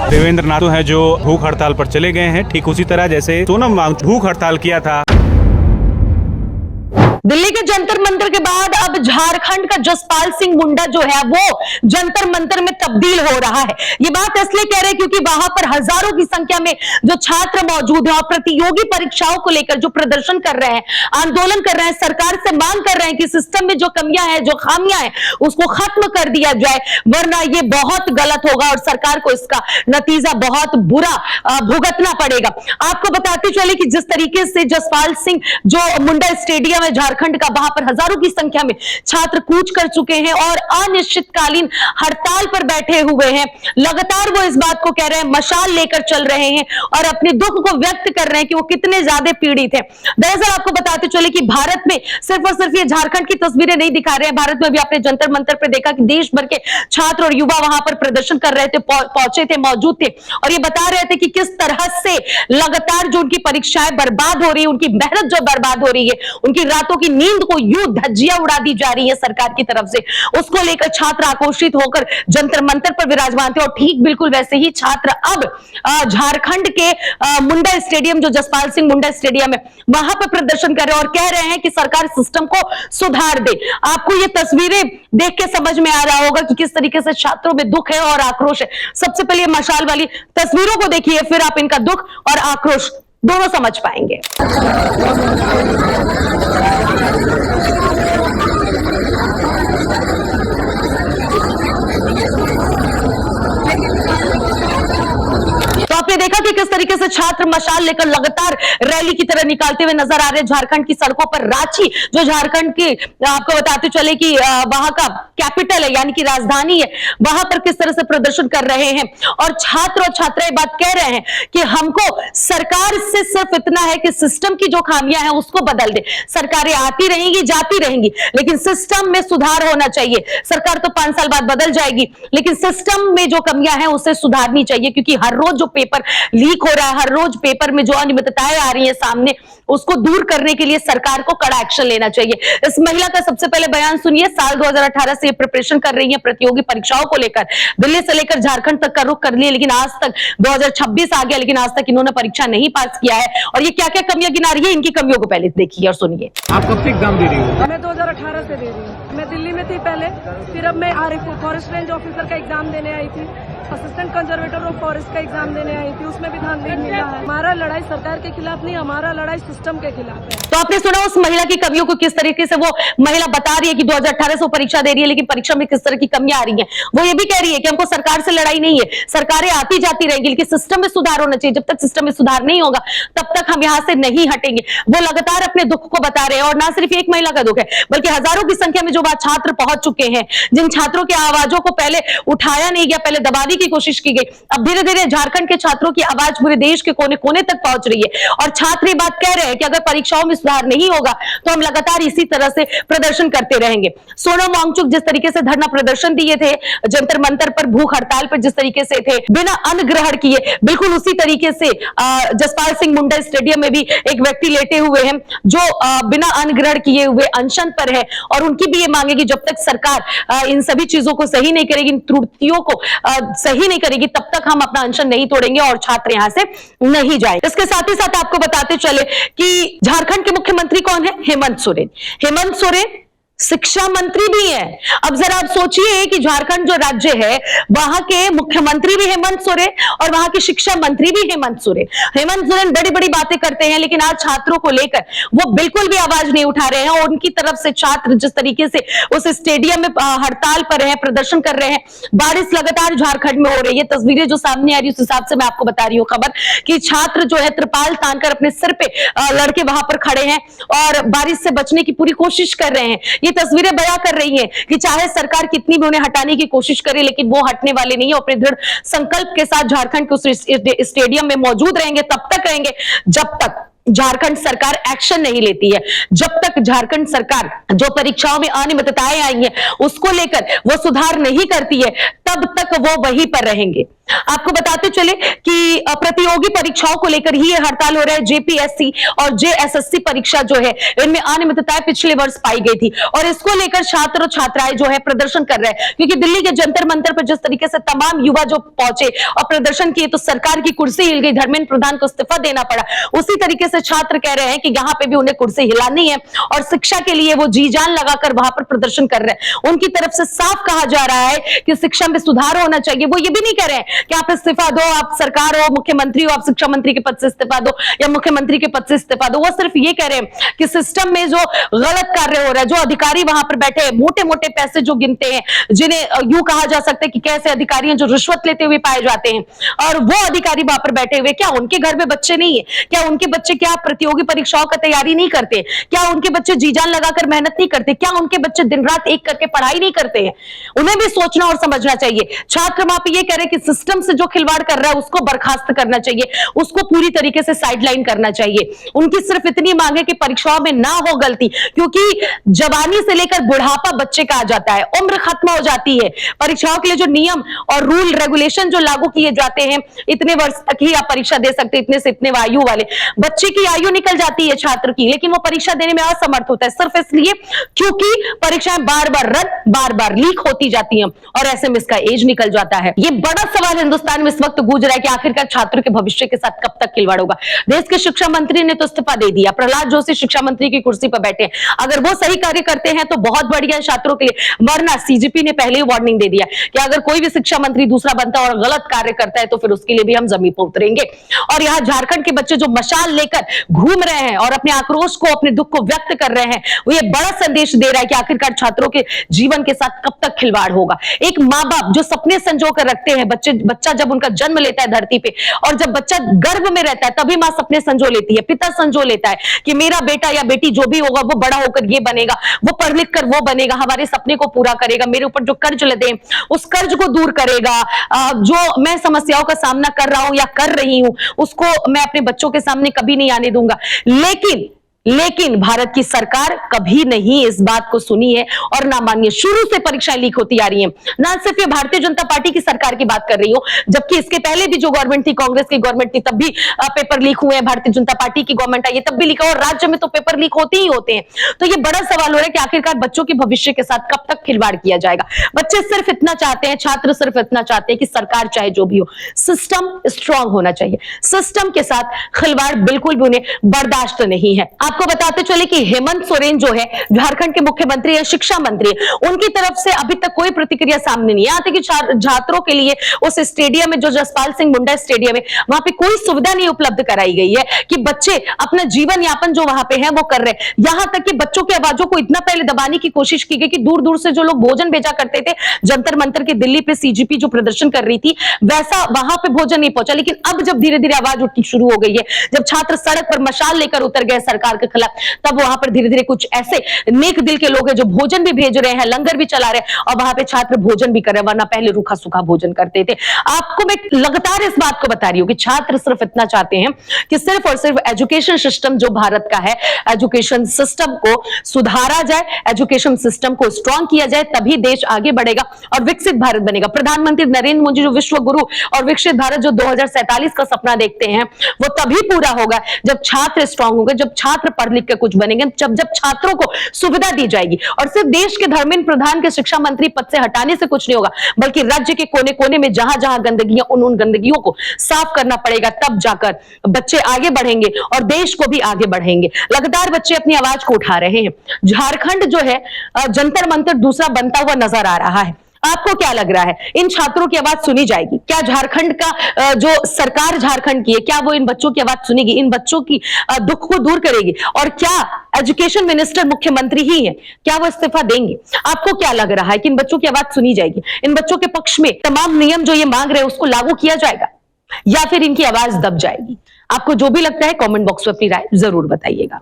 देवेंद्र नाथ है जो भूख हड़ताल पर चले गए हैं, ठीक उसी तरह जैसे सोनम वांगचुक भूख हड़ताल किया था। दिल्ली के जंतर मंतर के बाद अब झारखंड का जसपाल सिंह मुंडा जो है वो जंतर मंतर में तब्दील हो रहा है। ये बात इसलिए कह रहे हैं क्योंकि वहां पर हजारों की संख्या में जो छात्र मौजूद हैं और प्रतियोगी परीक्षाओं को लेकर जो प्रदर्शन कर रहे हैं, आंदोलन कर रहे हैं, सरकार से मांग कर रहे हैं कि सिस्टम में जो कमियां हैं, जो खामियां हैं, उसको खत्म कर दिया जाए, वरना ये बहुत गलत होगा और सरकार को इसका नतीजा बहुत बुरा भुगतना पड़ेगा। आपको बताते चले कि जिस तरीके से जसपाल सिंह जो मुंडा स्टेडियम है झारखंड का, वहां पर हजारों की संख्या में छात्र कूच कर चुके हैं और अनिश्चितकालीन हड़ताल पर बैठे हुए हैं। लगातार वो इस बात को कह रहे हैं, मशाल लेकर चल रहे हैं और अपने दुख को व्यक्त कर रहे हैं कि वो कितने ज्यादा पीड़ित हैं। दरअसल आपको बताते चले कि भारत में सिर्फ और सिर्फ ये झारखंड की तस्वीरें नहीं दिखा रहे हैं, भारत में भी आपने जंतर मंतर पर देखा कि देश भर के छात्र और युवा वहां पर प्रदर्शन कर रहे थे, पहुंचे थे, मौजूद थे और ये बता रहे थे कि किस तरह से लगातार जो उनकी परीक्षाएं बर्बाद हो रही है, उनकी मेहनत जो बर्बाद हो रही है, उनकी रातों की नींद को यूं धज्जियां उड़ा दी जा रही है सरकार की तरफ से, उसको लेकर छात्र आक्रोशित होकर जंतर मंतर पर विराजमान थे। और ठीक बिल्कुल वैसे ही छात्र अब झारखंड के मुंडा स्टेडियम, जो जसपाल सिंह मुंडा स्टेडियम है, वहां पर प्रदर्शन कर रहे हैं और कह रहे हैं कि सरकार सिस्टम को सुधार दे। आपको ये तस्वीरें देख के समझ में आ रहा होगा कि किस तरीके से छात्रों में दुख है और आक्रोश है। सबसे पहले मशाल वाली तस्वीरों को देखिए, फिर आप इनका दुख और आक्रोश दोनों समझ पाएंगे। तो आपने देखा कि किस तरीके से छात्र मशाल लेकर लगातार रैली की तरह निकालते हुए नजर आ रहे हैं झारखंड की सड़कों पर। रांची जो झारखंड की, आपको बताते चले कि वहां का कैपिटल है, यानी कि राजधानी है, वहां पर किस तरह से प्रदर्शन कर रहे हैं और छात्र और छात्राएं बात कह रहे हैं कि हमको सरकार से सिर्फ इतना है कि सिस्टम की जो खामियां हैं उसको बदल दे। सरकारें आती रहेंगी, जाती रहेंगी, लेकिन सिस्टम में सुधार होना चाहिए। सरकार तो 5 साल बाद बदल जाएगी, लेकिन सिस्टम में जो कमियां हैं उसे सुधारनी चाहिए, क्योंकि हर रोज जो पेपर लीक हो रहा है, हर रोज पेपर में जो अनियमितताएं आ रही हैं सामने, उसको दूर करने के लिए सरकार को कड़ा एक्शन लेना चाहिए। इस महिला का सबसे पहले बयान सुनिए। साल 2018 से ये प्रिपरेशन कर रही है प्रतियोगी परीक्षाओं को लेकर, दिल्ली से लेकर झारखंड तक का रुख कर लिए, लेकिन आज तक 2026 आ गया, लेकिन आज तक इन्होंने परीक्षा नहीं पास किया है। और ये क्या क्या कमियां गिना रही है, इनकी कमियों को पहले देखिए और सुनिए। आप कब से एग्जाम दे रही हो? मैं 2018 से दे रही हूँ। मैं दिल्ली में थी पहले, फिर अब मैं RFO फॉरेस्ट रेंज ऑफिसर का एग्जाम देने आई थी, असिस्टेंट कंजर्वेटर ऑफ फॉरेस्ट का एग्जाम देने आई थी, उसमें भी धांधली मिला है। हमारा लड़ाई सरकार के खिलाफ नहीं, हमारा लड़ाई सिस्टम के खिलाफ है। तो आपने सुना उस महिला की कमियों को, किस तरीके से वो महिला बता रही है कि 2018 से वो परीक्षा दे रही है, लेकिन परीक्षा में किस तरह की कमियां आ रही हैं। वो ये भी कह रही है कि हमको सरकार से लड़ाई नहीं है, सरकारें आती जाती रहेंगी, लेकिन सिस्टम में सुधार होना चाहिए। जब तक सिस्टम में सुधार नहीं होगा तब तक हम यहां से नहीं हटेंगे। वो लगातार अपने दुख को बता रहे हैं और ना सिर्फ एक महिला का दुख है, बल्कि हजारों की संख्या में जो छात्र पहुंच चुके हैं, जिन छात्रों की आवाजों को पहले उठाया नहीं गया, पहले दबाने की कोशिश की गई, अब धीरे धीरे झारखंड के छात्रों की आवाज पूरे देश के कोने कोने तक पहुंच रही है। और छात्र ये बात कह रहे हैं कि अगर परीक्षाओं में सुधार नहीं होगा तो हम लगातार इसी तरह से प्रदर्शन करते रहेंगे। सोनम वांगचुक जिस तरीके से धरना प्रदर्शन दिए थे जंतर मंतर पर, भूख हड़ताल पर जिस तरीके से थे, बिना अन्न ग्रहण किए, बिल्कुल उसी तरीके से जसपाल सिंह मुंडा स्टेडियम में भी एक व्यक्ति लेटे हुए हैं जो बिना अन्न ग्रहण किए हुए अनशन पर है। और उनकी भी ये मांगे कि जब तक सरकार इन सभी चीजों को सही नहीं करेगी, इन त्रुटियों को सही नहीं करेगी, तब तक हम अपना अनशन नहीं तोड़ेंगे और छात्र यहां से नहीं जाएंगे। इसके साथ ही साथ आपको बताते चले कि झारखंड के मुख्यमंत्री कौन है? हेमंत सोरेन। हेमंत सोरेन शिक्षा मंत्री भी है। अब जरा आप सोचिए कि झारखंड जो राज्य है वहां के मुख्यमंत्री भी हेमंत सोरेन और वहां के शिक्षा मंत्री भी हेमंत सोरेन। हेमंत सोरेन बड़ी बड़ी बातें करते हैं, लेकिन आज छात्रों को लेकर वो बिल्कुल भी आवाज नहीं उठा रहे हैं। और उनकी तरफ से छात्र जिस तरीके से उस स्टेडियम में हड़ताल पर है, प्रदर्शन कर रहे हैं, बारिश लगातार झारखंड में हो रही है। तस्वीरें जो सामने आ रही है उस हिसाब से मैं आपको बता रही हूँ खबर कि छात्र जो है त्रिपाल तानकर अपने सिर पे लड़के वहां पर खड़े हैं और बारिश से बचने की पूरी कोशिश कर रहे हैं। ये तस्वीरें बयां कर रही हैं कि चाहे सरकार कितनी भी उन्हें हटाने की कोशिश करे, लेकिन वो हटने वाले नहीं है। अपने दृढ़ संकल्प के साथ झारखंड के उस स्टेडियम में मौजूद रहेंगे, तब तक रहेंगे जब तक झारखंड सरकार एक्शन नहीं लेती है, जब तक झारखंड सरकार जो परीक्षाओं में अनियमितताएं आई हैं उसको लेकर वो सुधार नहीं करती है, तब तक वो वहीं पर रहेंगे। आपको बताते चले कि प्रतियोगी परीक्षाओं को लेकर ही ये हड़ताल हो रहा है। जेपीएससी और जेएसएससी परीक्षा जो है, इनमें अनियमितताएं पिछले वर्ष पाई गई थी और इसको लेकर छात्र और छात्राएं जो है प्रदर्शन कर रहे हैं, क्योंकि दिल्ली के जंतर मंतर पर जिस तरीके से तमाम युवा जो पहुंचे और प्रदर्शन किए तो सरकार की कुर्सी हिल गई, धर्मेंद्र प्रधान को इस्तीफा देना पड़ा। उसी तरीके से छात्र कह रहे हैं कि यहां पे भी उन्हें कुर्सी हिलानी है और शिक्षा के लिए वो जी जान लगाकर वहां पर प्रदर्शन कर रहे हैं। उनकी तरफ से साफ कहा जा रहा है कि शिक्षा में सुधार होना चाहिए। वो ये भी नहीं कह रहे हैं कि आप इस्तीफा दो, आप सरकार हो, मुख्यमंत्री हो, आप शिक्षा मंत्री के पद से इस्तीफा दो या मुख्यमंत्री के पद से इस्तीफा दो। वो सिर्फ ये कह रहे हैं कि सिस्टम में जो गलत कार्य हो रहा है, जो अधिकारी वहां पर बैठे मोटे मोटे पैसे जो गिनते हैं, जिन्हें यूं कहा जा सकता है कि कैसे अधिकारी हैं जो रिश्वत लेते हुए पाए जाते हैं, और वो अधिकारी वहां पर बैठे हुए, क्या उनके घर में बच्चे नहीं है? क्या उनके बच्चे क्या प्रतियोगी परीक्षाओं का तैयारी नहीं करते? क्या उनके बच्चे जी जान लगाकर मेहनत नहीं करते? क्या उनके बच्चे दिन रात एक करके पढ़ाई नहीं करते हैं? उन्हें भी सोचना और समझना चाहिए। छात्र वहां पर ये कह रहे हैं कि सिस्टम से जो खिलवाड़ कर रहा है उसको बर्खास्त करना चाहिए, उसको पूरी तरीके से साइडलाइन करना चाहिए। उनकी सिर्फ इतनी मांग है कि परीक्षाओं में ना हो गलती, क्योंकि जवानी से लेकर बुढ़ापा बच्चे का आ जाता है, उम्र खत्म हो जाती है। परीक्षाओं के लिए जो नियम और रूल रेगुलेशन जो लागू किए जाते हैं, इतने वर्ष तक ही आप परीक्षा दे सकते, इतने से इतने आयु वाले बच्चे की आयु निकल जाती है छात्र की, लेकिन वो परीक्षा देने में असमर्थ होता है, सिर्फ इसलिए क्योंकि परीक्षाएं बार बार रद्द, बार बार लीक होती जाती हैं और ऐसे में इसका एज निकल जाता है। ये बड़ा सवाल हिंदुस्तान में इस वक्त गूंज रहा है कि आखिरकार छात्रों के भविष्य के साथ कब तक खिलवाड़ होगा। देश के शिक्षा मंत्री ने तो इस्तीफा दे दिया, प्रहलाद जोशी शिक्षा मंत्री की कुर्सी पर बैठे, अगर वो सही कार्य करते हैं तो बहुत बढ़िया है छात्रों के लिए, वरना सीजीपी ने पहले ही वार्निंग दे दिया कि अगर कोई भी शिक्षा मंत्री दूसरा बनता है और गलत कार्य करता है तो फिर उसके लिए भी हम जमीन पर उतरेंगे। और यहाँ झारखंड के बच्चे जो मशाल लेकर घूम रहे हैं और अपने आक्रोश को, अपने दुख को व्यक्त कर रहे हैं, वो ये बड़ा संदेश दे रहा है कि आखिरकार छात्रों के जीवन के साथ कब तक खिलवाड़ होगा। एक माँ बाप जो सपने संजो कर रखते हैं, बच्चा जब उनका जन्म लेता है धरती पे, और जब बच्चा गर्भ में रहता है तभी माँ सपने संजो लेती है, पिता संजो लेता है कि मेरा बेटा या बेटी जो भी होगा वो बड़ा होकर ये बनेगा, वो पढ़ लिख कर वो बनेगा, हमारे सपने को पूरा करेगा, मेरे ऊपर जो कर्ज लदे उस कर्ज को दूर करेगा, जो मैं समस्याओं का सामना कर रहा हूं या कर रही हूं उसको मैं अपने बच्चों के सामने कभी नहीं आने दूंगा। लेकिन भारत की सरकार कभी नहीं इस बात को सुनी है और ना मानिए। शुरू से परीक्षाएं लीक होती आ रही हैं। ना सिर्फ ये भारतीय जनता पार्टी की सरकार की बात कर रही हूं, जबकि इसके पहले भी जो गवर्नमेंट थी, कांग्रेस की गवर्नमेंट थी, तब भी पेपर लीक हुए हैं। भारतीय जनता पार्टी की गवर्नमेंट आई तब भी लीक, और राज्य में तो पेपर लीक होते ही होते हैं। तो ये बड़ा सवाल हो रहा है कि आखिरकार बच्चों के भविष्य के साथ कब तक खिलवाड़ किया जाएगा। बच्चे सिर्फ इतना चाहते हैं, छात्र सिर्फ इतना चाहते हैं कि सरकार चाहे जो भी हो, सिस्टम स्ट्रांग होना चाहिए। सिस्टम के साथ खिलवाड़ बिल्कुल भी उन्हें बर्दाश्त नहीं है। आपको बताते चले कि हेमंत सोरेन जो है झारखंड के मुख्यमंत्री है, शिक्षा मंत्री, उनकी तरफ से अभी तक कोई प्रतिक्रिया सामने नहीं आती कि छात्रों के लिए उस स्टेडियम में, जो जसपाल सिंह मुंडा स्टेडियम है, वहां पे कोई सुविधा नहीं उपलब्ध कराई गई है कि बच्चे अपना जीवन यापन जो वहां पे है वो कर रहे हैं। यहां तक कि बच्चों की आवाजों को इतना पहले दबाने की कोशिश की गई कि दूर दूर से जो लोग भोजन भेजा करते थे, जंतर मंतर के दिल्ली पे सीजीपी जो प्रदर्शन कर रही थी, वैसा वहां पे भोजन नहीं पहुंचा। लेकिन अब जब धीरे धीरे आवाज उठनी शुरू हो गई है, जब छात्र सड़क पर मशाल लेकर उतर गए सरकार के खिलाफ, तब वहां पर धीरे धीरे कुछ ऐसे नेक दिल के लोग हैं जो भोजन भी भेज रहे हैं, लंगर भी चला रहे हैं, और वहां पे छात्र भोजन भी कर रहे हैं, वरना पहले रूखा सूखा भोजन करते थे। आपको मैं लगातार इस बात को बता रही हूं कि छात्र सिर्फ इतना चाहते हैं कि सिर्फ और सिर्फ एजुकेशन सिस्टम जो भारत का है, एजुकेशन सिस्टम को सुधारा जाए, एजुकेशन सिस्टम को स्ट्रांग किया जाए, तभी देश आगे बढ़ेगा और विकसित भारत बनेगा। प्रधानमंत्री नरेंद्र मोदी जो विश्व गुरु और विकसित भारत जो 2047 का सपना देखते हैं, वो तभी पूरा होगा जब छात्र स्ट्रांग होंगे, जब छात्र पढ़ लिख के कुछ बनेंगे, जब छात्रों को सुविधा दी जाएगी। और सिर्फ देश के धर्मेंद्र प्रधान के शिक्षा मंत्री पद से हटाने से कुछ नहीं होगा, बल्कि राज्य के कोने कोने में जहां जहां गंदगियां, उन गंदगियों को साफ करना पड़ेगा, तब जाकर बच्चे आगे बढ़ेंगे और देश को भी आगे बढ़ेंगे। लगातार बच्चे अपनी आवाज को उठा रहे हैं। झारखंड जो है जंतर मंतर दूसरा बनता हुआ नजर आ रहा है। आपको क्या लग रहा है, इन छात्रों की आवाज सुनी जाएगी? क्या झारखंड का जो सरकार झारखंड की है, क्या वो इन बच्चों की आवाज सुनेगी, इन बच्चों की दुख को दूर करेगी? और क्या एजुकेशन मिनिस्टर मुख्यमंत्री ही है, क्या वो इस्तीफा देंगे? आपको क्या लग रहा है कि इन बच्चों की आवाज सुनी जाएगी? इन बच्चों के पक्ष में तमाम नियम जो ये मांग रहे हैं उसको लागू किया जाएगा, या फिर इनकी आवाज दब जाएगी? आपको जो भी लगता है कमेंट बॉक्स में अपनी राय जरूर बताइएगा।